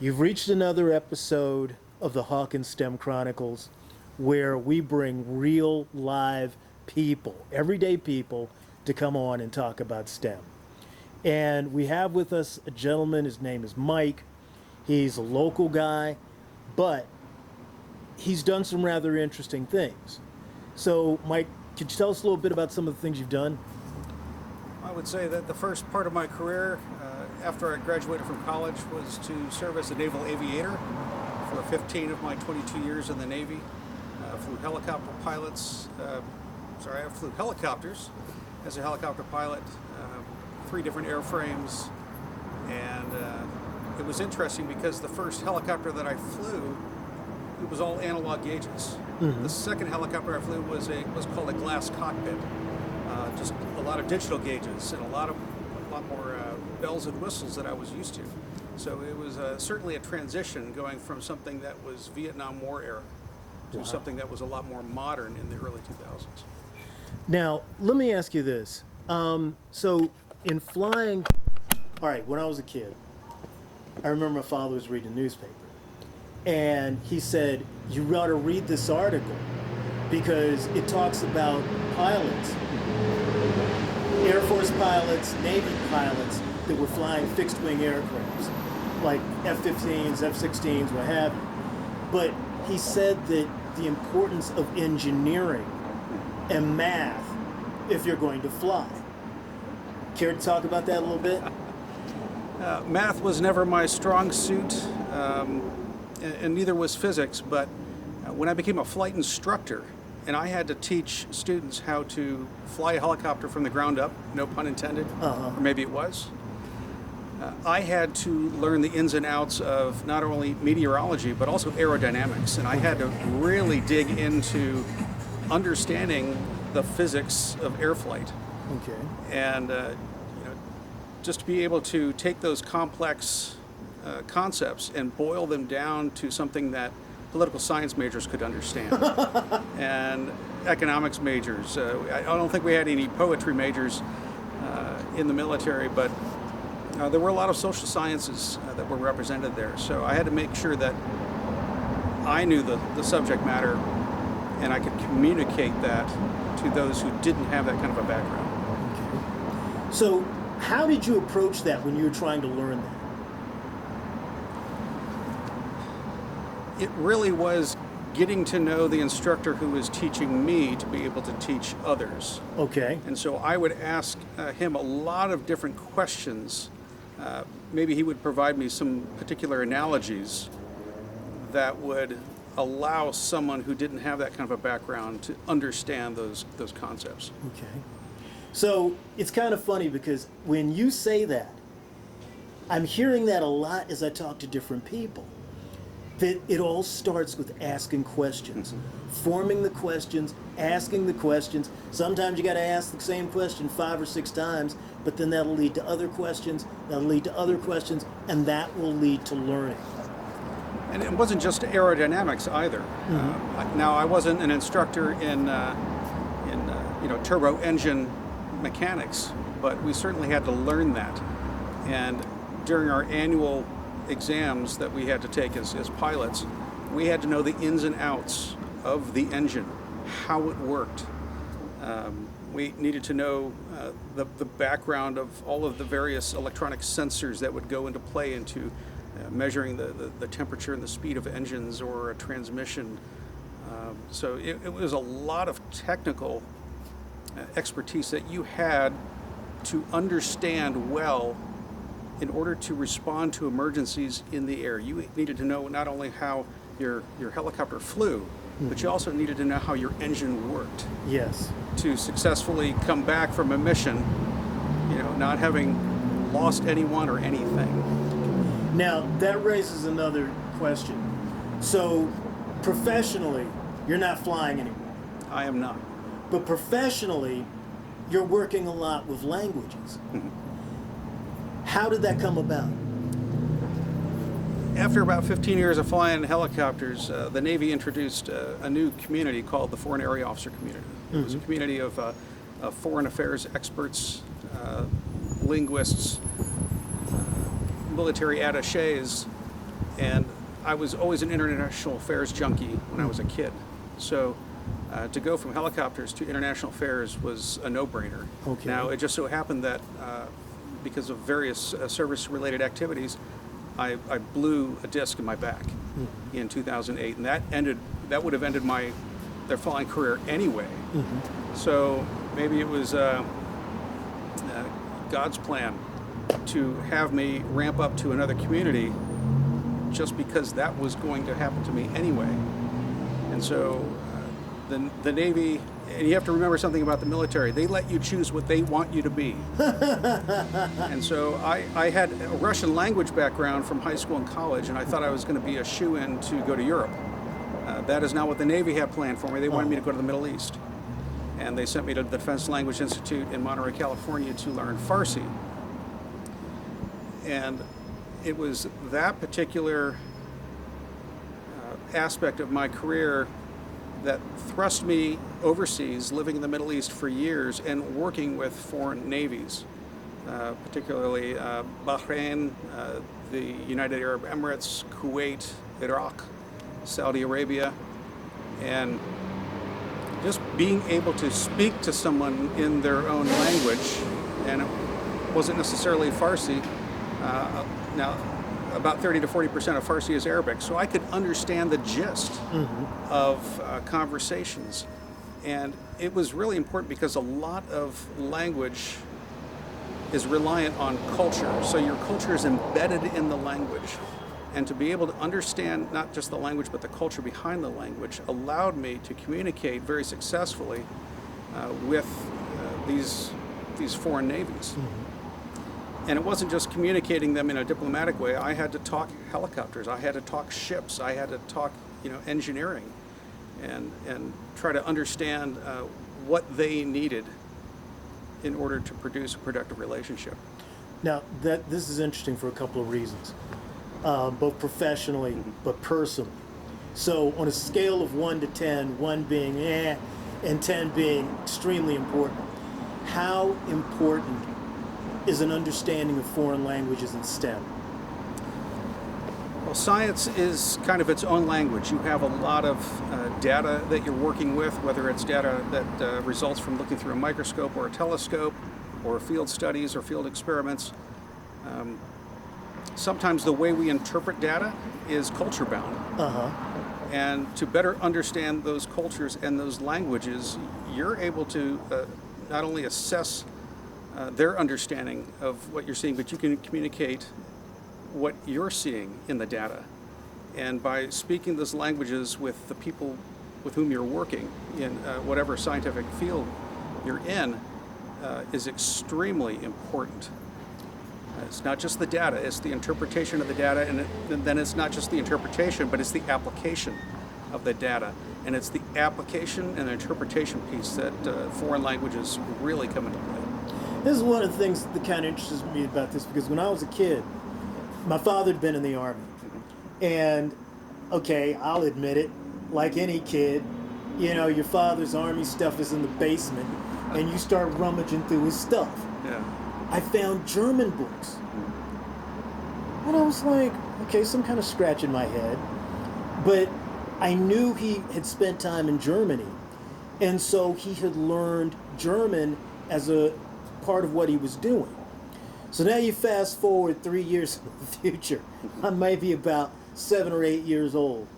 You've reached another episode of the Hawkins STEM Chronicles where we bring real live people, everyday people, to come on and talk about STEM. And we have with us a gentleman, his name is Mike. He's a local guy, but he's done some rather interesting things. So, Mike, could you tell us a little bit about some of the things you've done? I would say that the first part of my career, after I graduated from college, was to serve as a naval aviator for 15 of my 22 years in the Navy. Flew helicopter pilots. I flew helicopters as a helicopter pilot, 3 different airframes, and it was interesting because the first helicopter that I flew, it was all analog gauges. Mm-hmm. The second helicopter I flew was called a glass cockpit, just a lot of digital gauges and a lot more bells and whistles that I was used to. So it was certainly a transition going from something that was Vietnam War era to something that was a lot more modern in the early 2000s. Now, let me ask you this. So in flying, all right, when I was a kid, I remember my father was reading a newspaper. And he said, you ought to read this article because it talks about pilots, Air Force pilots, Navy pilots that were flying fixed-wing aircrafts, like F-15s, F-16s, what have you. But he said that the importance of engineering and math if you're going to fly. Care to talk about that a little bit? Math was never my strong suit. And neither was physics, but when I became a flight instructor and I had to teach students how to fly a helicopter from the ground up, no pun intended, or maybe it was, I had to learn the ins and outs of not only meteorology, but also aerodynamics. And I had to really dig into understanding the physics of air flight. Okay. And just to be able to take those complex concepts and boil them down to something that political science majors could understand and economics majors. I don't think we had any poetry majors in the military, but there were a lot of social sciences that were represented there. So I had to make sure that I knew the subject matter and I could communicate that to those who didn't have that kind of a background. Okay. So how did you approach that when you were trying to learn that? It really was getting to know the instructor who was teaching me to be able to teach others. Okay. And so I would ask him a lot of different questions. Maybe he would provide me some particular analogies that would allow someone who didn't have that kind of a background to understand those concepts. Okay. So it's kind of funny because when you say that, I'm hearing that a lot as I talk to different people. That it all starts with asking questions, forming the questions, asking the questions. Sometimes you got to ask the same question 5 or 6 times, but then that'll lead to other questions, that'll lead to other questions, and that will lead to learning. And it wasn't just aerodynamics either. Mm-hmm. Now, I wasn't an instructor in turbo engine mechanics, but we certainly had to learn that. And during our annual exams that we had to take as pilots, we had to know the ins and outs of the engine, how it worked. We needed to know the background of all of the various electronic sensors that would go into play into measuring the temperature and the speed of engines or a transmission. So it was a lot of technical expertise that you had to understand well in order to respond to emergencies in the air. You needed to know not only how your helicopter flew, but you also needed to know how your engine worked. Yes. To successfully come back from a mission, not having lost anyone or anything. Now, that raises another question. So, professionally, you're not flying anymore. I am not. But professionally, you're working a lot with languages. How did that come about? After about 15 years of flying helicopters, the Navy introduced a new community called the Foreign Area Officer Community. It was a community of foreign affairs experts, linguists, military attachés, And I was always an international affairs junkie when I was a kid. So to go from helicopters to international affairs was a no-brainer. Okay. Now, it just so happened that because of various service-related activities, I blew a disc in my back in 2008, and that would have ended their flying career anyway. So maybe it was God's plan to have me ramp up to another community just because that was going to happen to me anyway. And so the Navy, and you have to remember something about the military, they let you choose what they want you to be. And so I had a Russian language background from high school and college, and I thought I was going to be a shoo-in to go to Europe. That is not what the Navy had planned for me. They wanted me to go to the Middle East. And they sent me to the Defense Language Institute in Monterey, California to learn Farsi. And it was that particular aspect of my career that thrust me overseas, living in the Middle East for years and working with foreign navies, particularly Bahrain, the United Arab Emirates, Kuwait, Iraq, Saudi Arabia, and just being able to speak to someone in their own language, and it wasn't necessarily Farsi. Now, about 30 to 40% of Farsi is Arabic, so I could understand the gist of conversations. And it was really important because a lot of language is reliant on culture, so your culture is embedded in the language. And to be able to understand not just the language but the culture behind the language allowed me to communicate very successfully with these foreign navies. And it wasn't just communicating them in a diplomatic way. I had to talk helicopters, I had to talk ships, I had to talk engineering, and try to understand what they needed in order to produce a productive relationship. Now, this is interesting for a couple of reasons, both professionally but personally. So on a scale of 1 to 10, 1 being and 10 being extremely important, how important is an understanding of foreign languages in STEM? Well, science is kind of its own language. You have a lot of data that you're working with, whether it's data that results from looking through a microscope or a telescope, or field studies or field experiments. Sometimes the way we interpret data is culture bound. And to better understand those cultures and those languages, you're able to not only assess their understanding of what you're seeing, but you can communicate what you're seeing in the data. And by speaking those languages with the people with whom you're working in whatever scientific field you're in is extremely important. It's not just the data, it's the interpretation of the data, and then it's not just the interpretation, but it's the application of the data. And it's the application and the interpretation piece that foreign languages really come into play. This is one of the things that kind of interests me about this, because when I was a kid, my father had been in the Army. And, okay, I'll admit it, like any kid, your father's Army stuff is in the basement, and you start rummaging through his stuff. Yeah. I found German books. And I was like, okay, some kind of scratch in my head. But I knew he had spent time in Germany. And so he had learned German as a part of what he was doing. So now you fast forward 3 years in the future. I might be about 7 or 8 years old.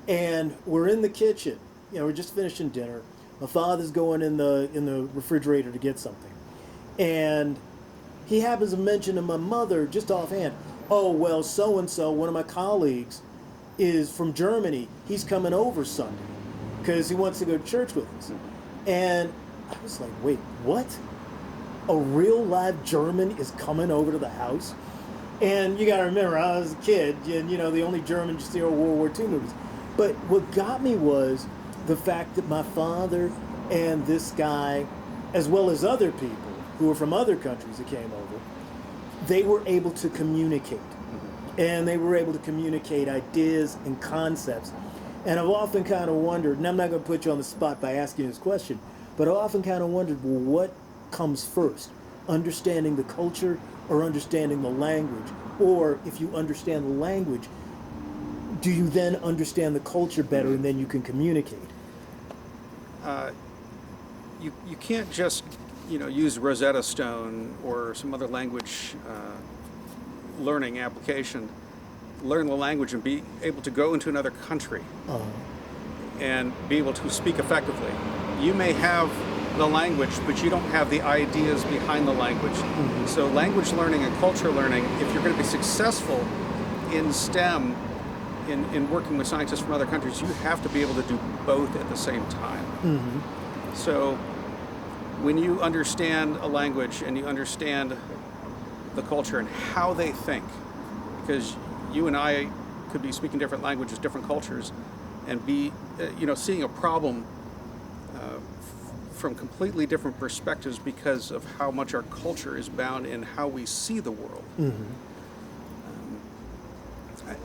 And we're in the kitchen. We're just finishing dinner. My father's going in the refrigerator to get something. And he happens to mention to my mother, just offhand, oh, well, so-and-so, one of my colleagues, is from Germany. He's coming over Sunday because he wants to go to church with us. And I was like, wait, what? A real live German is coming over to the house? And you got to remember, I was a kid, and the only German you see are World War II movies. But what got me was the fact that my father and this guy, as well as other people who were from other countries that came over, they were able to communicate. And they were able to communicate ideas and concepts. And I've often kind of wondered, and I'm not going to put you on the spot by asking this question, but I've often kind of wondered, well, what comes first? Understanding the culture or understanding the language? Or if you understand the language, do you then understand the culture better and then you can communicate? You can't just use Rosetta Stone or some other language learning application, learn the language and be able to go into another country and be able to speak effectively. You may have the language, but you don't have the ideas behind the language. So language learning and culture learning, if you're going to be successful in STEM, in working with scientists from other countries, you have to be able to do both at the same time. So when you understand a language and you understand the culture and how they think, because you and I could be speaking different languages, different cultures, and be, seeing a problem from completely different perspectives because of how much our culture is bound in how we see the world.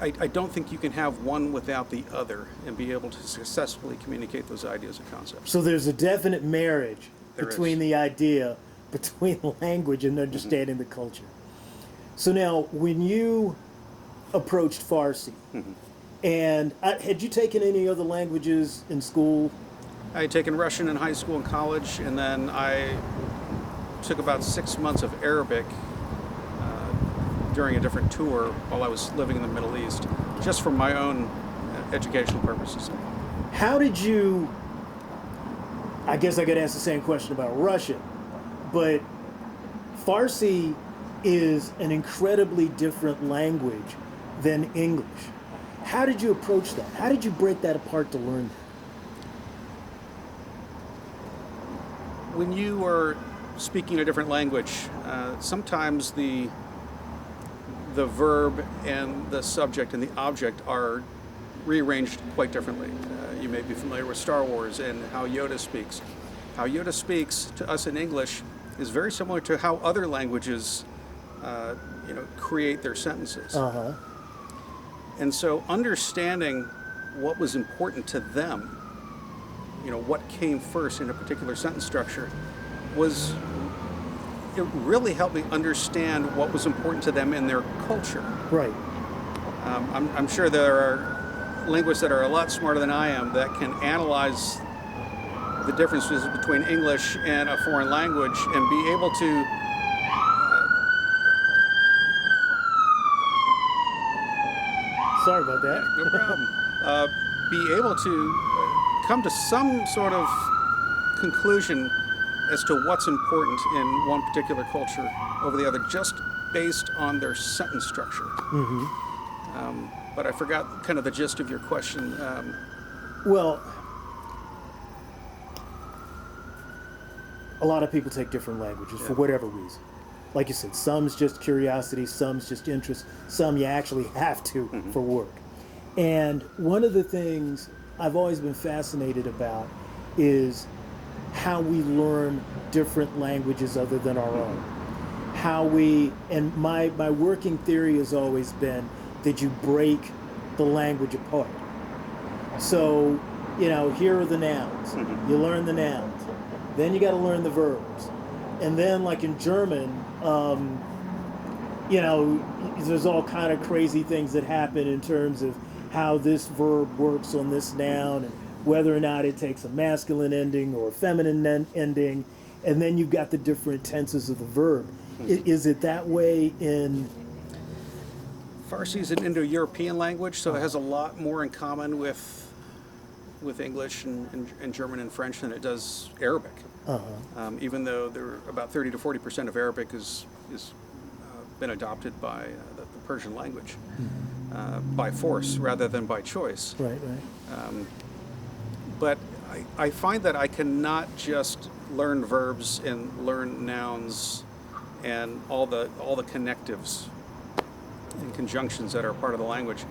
I don't think you can have one without the other and be able to successfully communicate those ideas and concepts. So there's a definite marriage between the idea, between the language and understanding the culture. So now, when you approached Farsi, and had you taken any other languages in school? I had taken Russian in high school and college, and then I took about 6 months of Arabic during a different tour while I was living in the Middle East, just for my own educational purposes. How did you, I guess I could ask the same question about Russian, but Farsi is an incredibly different language than English. How did you approach that? How did you break that apart to learn that? When you are speaking a different language, sometimes the verb and the subject and the object are rearranged quite differently. You may be familiar with Star Wars and how Yoda speaks. How Yoda speaks to us in English is very similar to how other languages create their sentences. And so understanding what was important to them, what came first in a particular sentence structure, it really helped me understand what was important to them in their culture. Right. I'm sure there are linguists that are a lot smarter than I am that can analyze the differences between English and a foreign language and be able to Sorry about that. no problem. Be able to come to some sort of conclusion as to what's important in one particular culture over the other, just based on their sentence structure. But I forgot kind of the gist of your question. Well, a lot of people take different languages for whatever reason. Like you said, some's just curiosity, some's just interest, some you actually have to for work. And one of the things I've always been fascinated about is how we learn different languages other than our own. And my working theory has always been that you break the language apart. So, here are the nouns. You learn the nouns. Then you got to learn the verbs. And then, like in German, there's all kind of crazy things that happen in terms of how this verb works on this noun and whether or not it takes a masculine ending or a feminine ending. And then you've got the different tenses of the verb. Is it that way in... Farsi is an Indo-European language, so it has a lot more in common with English and German and French than it does Arabic. Even though about 30 to 40% of Arabic is been adopted by the Persian language by force rather than by choice. Right. But I find that I cannot just learn verbs and learn nouns and all the connectives and conjunctions that are part of the language.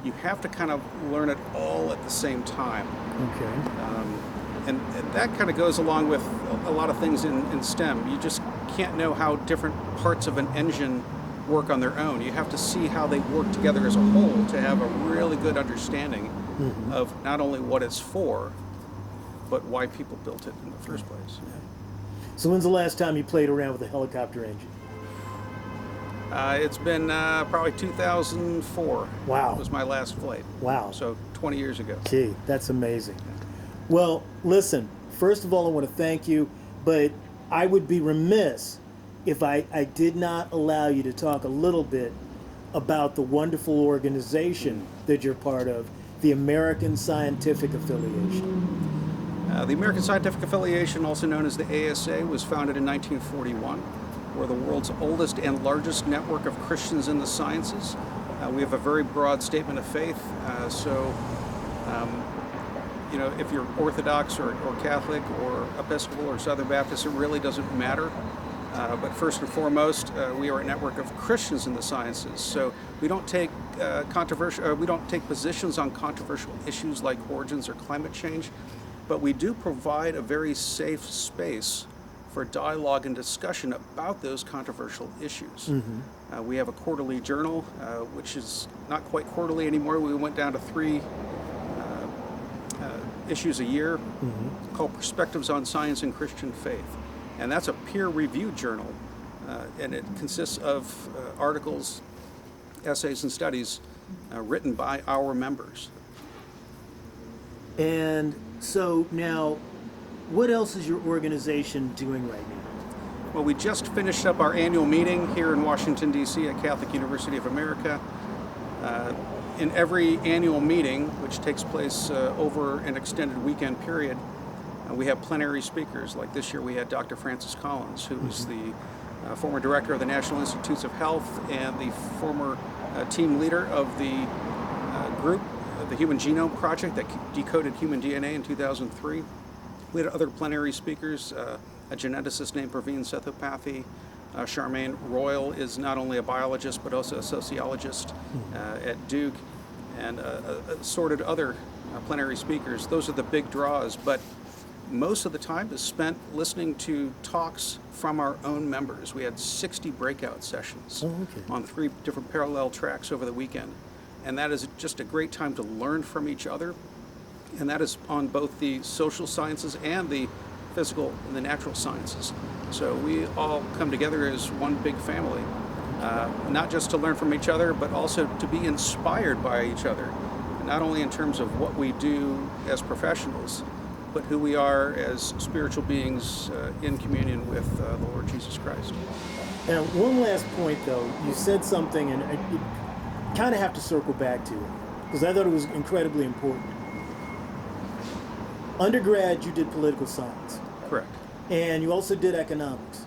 You have to kind of learn it all at the same time. Okay. And that kind of goes along with a lot of things in STEM. You just can't know how different parts of an engine work on their own. You have to see how they work together as a whole to have a really good understanding of not only what it's for, but why people built it in the first place. So when's the last time you played around with a helicopter engine? It's been probably 2004. Wow. Was my last flight. Wow. So 20 years ago. Gee, that's amazing. Well, listen, first of all, I want to thank you, but I would be remiss if I did not allow you to talk a little bit about the wonderful organization that you're part of, the American Scientific Affiliation. The American Scientific Affiliation, also known as the ASA, was founded in 1941. We're the world's oldest and largest network of Christians in the sciences. We have a very broad statement of faith, you know, if you're Orthodox or Catholic or Episcopal or Southern Baptist, it really doesn't matter. But first and foremost, we are a network of Christians in the sciences. So we don't take we don't take positions on controversial issues like origins or climate change, but we do provide a very safe space for dialogue and discussion about those controversial issues. We have a quarterly journal, which is not quite quarterly anymore. We went down to 3 issues a year, called Perspectives on Science and Christian Faith. And that's a peer-reviewed journal, and it consists of articles, essays, and studies written by our members. And so now, what else is your organization doing right now? Well, we just finished up our annual meeting here in Washington, D.C. at Catholic University of America. In every annual meeting, which takes place over an extended weekend period, we have plenary speakers. Like this year we had Dr. Francis Collins, who was the former director of the National Institutes of Health and the former team leader of the group, the Human Genome Project that decoded human DNA in 2003. We had other plenary speakers, a geneticist named Praveen Sethupathi. Charmaine Royal is not only a biologist but also a sociologist at Duke, and assorted other plenary speakers. Those are the big draws, but most of the time is spent listening to talks from our own members. We had 60 breakout sessions on 3 different parallel tracks over the weekend, and that is just a great time to learn from each other, and that is on both the social sciences and the physical and the natural sciences. So we all come together as one big family, not just to learn from each other, but also to be inspired by each other, not only in terms of what we do as professionals, but who we are as spiritual beings in communion with the Lord Jesus Christ. Now, one last point, though. You said something, and you kind of have to circle back to it, because I thought it was incredibly important. Undergrad, you did political science. Correct. And you also did economics.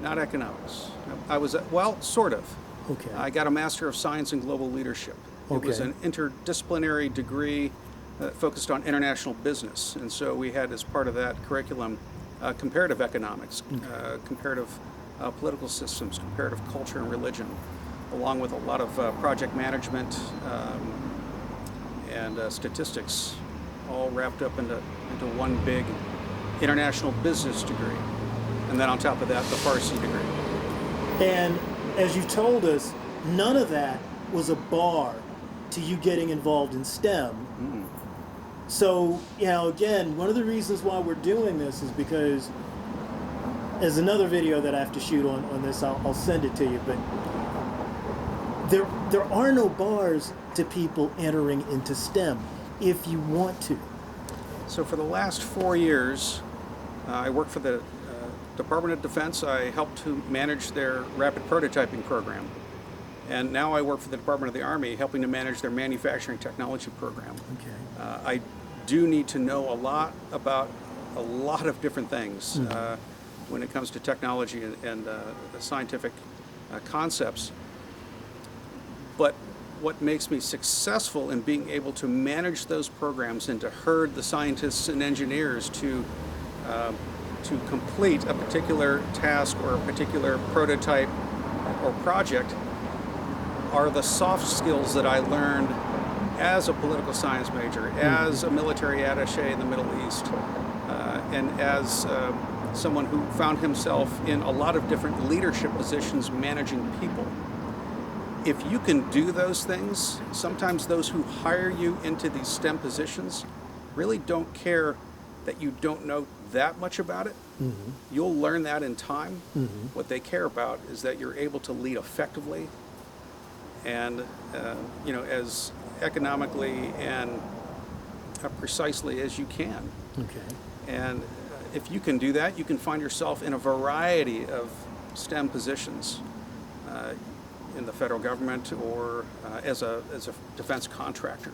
Not economics. I was, well, sort of. Okay. I got a Master of Science in Global Leadership. It was an interdisciplinary degree focused on international business. And so we had, as part of that curriculum, comparative economics, comparative political systems, comparative culture and religion, along with a lot of project management and statistics, all wrapped up into one big international business degree. And then on top of that, the Farsi degree. And as you told us, none of that was a bar to you getting involved in STEM. So, you know, again, one of the reasons why we're doing this is because there's another video that I have to shoot on this. I'll send it to you, but there are no bars to people entering into STEM if you want to. So for the last 4 years, I worked for the Department of Defense. I helped to manage their rapid prototyping program. And now I work for the Department of the Army, helping to manage their manufacturing technology program. I do need to know a lot about a lot of different things when it comes to technology and scientific concepts. But what makes me successful in being able to manage those programs and to herd the scientists and engineers to complete a particular task or a particular prototype or project are the soft skills that I learned as a political science major, as a military attaché in the Middle East, and as someone who found himself in a lot of different leadership positions managing people. If you can do those things, sometimes those who hire you into these STEM positions really don't care that you don't know that much about it. You'll learn that in time. What they care about is that you're able to lead effectively and as economically and precisely as you can. Okay. And if you can do that, you can find yourself in a variety of STEM positions in the federal government or as a defense contractor.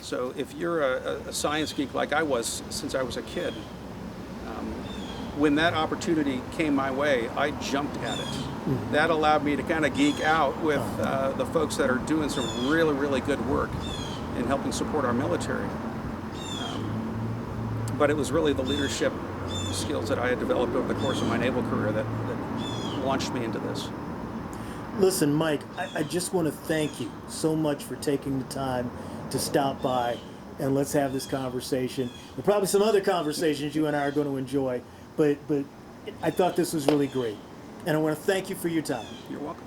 So if you're a science geek like I was since I was a kid, when that opportunity came my way, I jumped at it. That allowed me to kind of geek out with the folks that are doing some really, really good work in helping support our military. But it was really the leadership skills that I had developed over the course of my naval career that launched me into this. Listen, Mike, I just want to thank you so much for taking the time to stop by and let's have this conversation. And probably some other conversations you and I are going to enjoy, but I thought this was really great. And I want to thank you for your time. You're welcome.